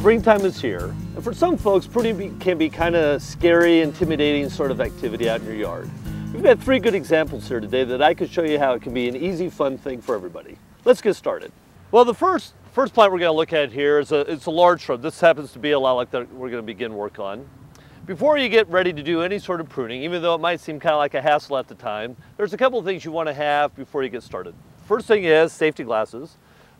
Springtime is here, and for some folks, pruning can be kind of scary, intimidating sort of activity out in your yard. We've got 3 good examples here today that I could show you how it can be an easy, fun thing for everybody. Let's get started. Well, the first plant we're going to look at here is it's a large shrub. This happens to be a lilac that we're going to begin work on. Before you get ready to do any sort of pruning, even though it might seem kind of like a hassle at the time, there's a couple of things you want to have before you get started. First thing is safety glasses.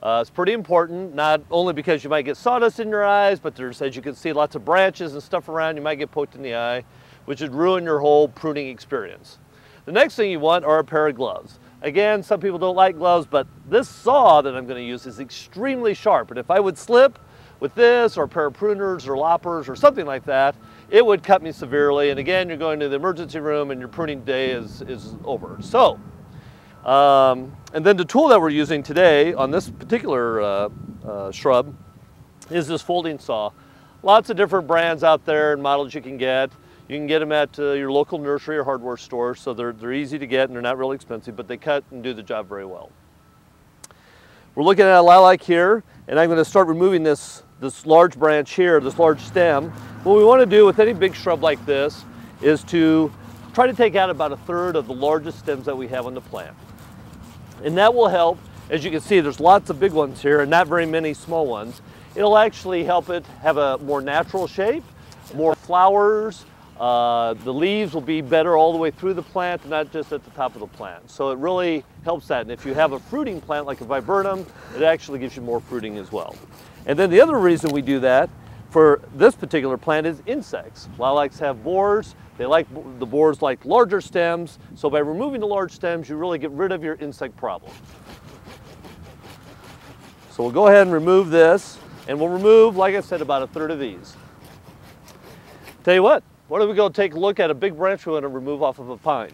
It's pretty important, not only because you might get sawdust in your eyes, but there's, as you can see, lots of branches and stuff around. You might get poked in the eye, which would ruin your whole pruning experience. The next thing you want are a pair of gloves. Again, some people don't like gloves, but this saw that I'm going to use is extremely sharp. And if I would slip with this or a pair of pruners or loppers or something like that, it would cut me severely. And again, you're going to the emergency room and your pruning day is over. So. And then the tool that we're using today on this particular shrub is this folding saw. Lots of different brands out there and models you can get. You can get them at your local nursery or hardware store, so they're easy to get and they're not really expensive, but they cut and do the job very well. We're looking at a lilac here, and I'm going to start removing this large branch here, this large stem. What we want to do with any big shrub like this is to try to take out about 1/3 of the largest stems that we have on the plant. And that will help. As you can see, there's lots of big ones here and not very many small ones. It'll actually help it have a more natural shape, more flowers. The leaves will be better all the way through the plant, not just at the top of the plant. So it really helps that. And if you have a fruiting plant like a viburnum, it actually gives you more fruiting as well. And then the other reason we do that for this particular plant is insects. Lilacs have borers. The borers like larger stems, so by removing the large stems, you really get rid of your insect problem. So we'll go ahead and remove this, and we'll remove, like I said, about 1/3 of these. Tell you what do we go take a look at a big branch we want to remove off of a pine?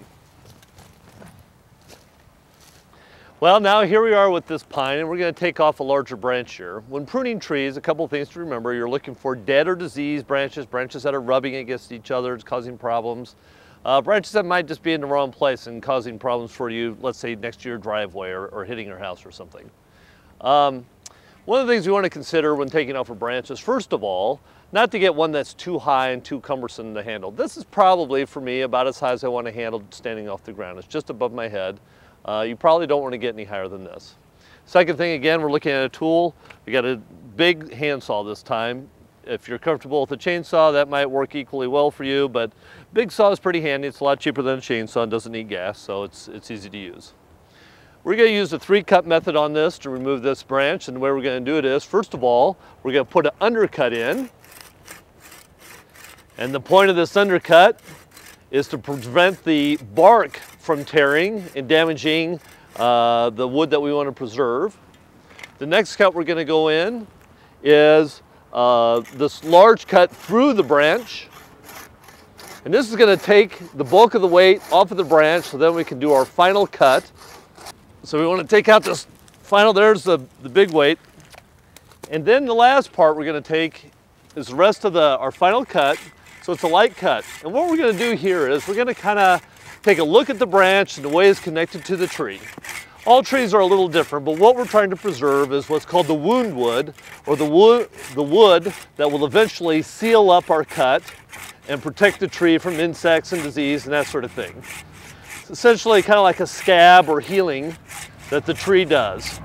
Well, now here we are with this pine, and we're going to take off a larger branch here. When pruning trees, a couple of things to remember. You're looking for dead or diseased branches, branches that are rubbing against each other, it's causing problems. Branches that might just be in the wrong place and causing problems for you, let's say next to your driveway or hitting your house or something. One of the things we want to consider when taking off a branch is, first of all, not to get one that's too high and too cumbersome to handle. This is probably, for me, about as high as I want to handle standing off the ground. It's just above my head. You probably don't want to get any higher than this. Second thing, again, we're looking at a tool. We got a big handsaw this time. If you're comfortable with a chainsaw, that might work equally well for you, but big saw is pretty handy. It's a lot cheaper than a chainsaw and doesn't need gas, so it's easy to use. We're going to use the 3-cut method on this to remove this branch, and the way we're going to do it is, first of all, we're going to put an undercut in, and the point of this undercut is to prevent the bark from tearing and damaging the wood that we want to preserve. The next cut we're going to go in is this large cut through the branch. And this is going to take the bulk of the weight off of the branch, so then we can do our final cut. So we want to take out this final, there's the big weight. And then the last part we're going to take is the rest of our final cut. So it's a light cut. And what we're going to do here is we're going to kind of take a look at the branch and the way it's connected to the tree. All trees are a little different, but what we're trying to preserve is what's called the wound wood, or the wood that will eventually seal up our cut and protect the tree from insects and disease and that sort of thing. It's essentially kind of like a scab or healing that the tree does.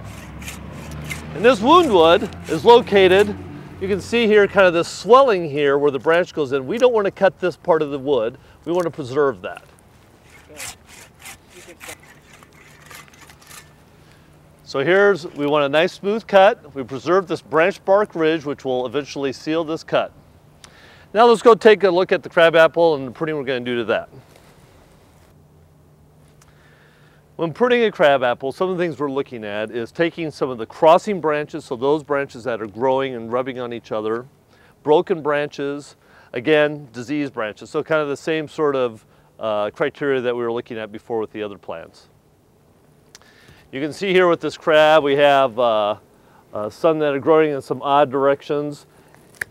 And this wound wood is located, you can see here kind of this swelling here where the branch goes in. We don't want to cut this part of the wood. We want to preserve that. So we want a nice smooth cut. We preserve this branch bark ridge, which will eventually seal this cut. Now let's go take a look at the crabapple and the pruning we're going to do to that. When pruning a crabapple, some of the things we're looking at is taking some of the crossing branches, so those branches that are growing and rubbing on each other, broken branches, again, diseased branches. So kind of the same sort of criteria that we were looking at before with the other plants. You can see here with this crab, we have some that are growing in some odd directions.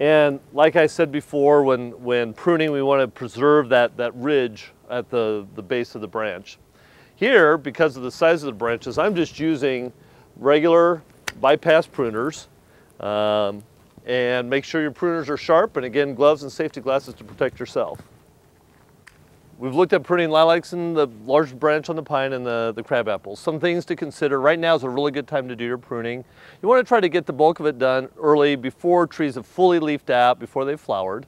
And like I said before, when pruning, we want to preserve that ridge at the base of the branch. Here, because of the size of the branches, I'm just using regular bypass pruners. And make sure your pruners are sharp, and again, gloves and safety glasses to protect yourself. We've looked at pruning lilacs and the large branch on the pine and the crab apples. Some things to consider. Right now is a really good time to do your pruning. You want to try to get the bulk of it done early before trees have fully leafed out, before they've flowered.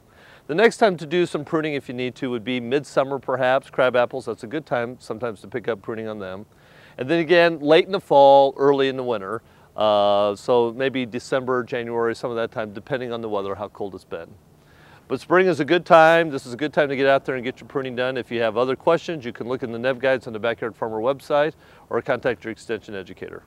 The next time to do some pruning, if you need to, would be midsummer perhaps. Crab apples, that's a good time sometimes to pick up pruning on them. And then again, late in the fall, early in the winter. So maybe December, January, some of that time, depending on the weather, how cold it's been. But spring is a good time. This is a good time to get out there and get your pruning done. If you have other questions, you can look in the Neb Guides on the Backyard Farmer website or contact your extension educator.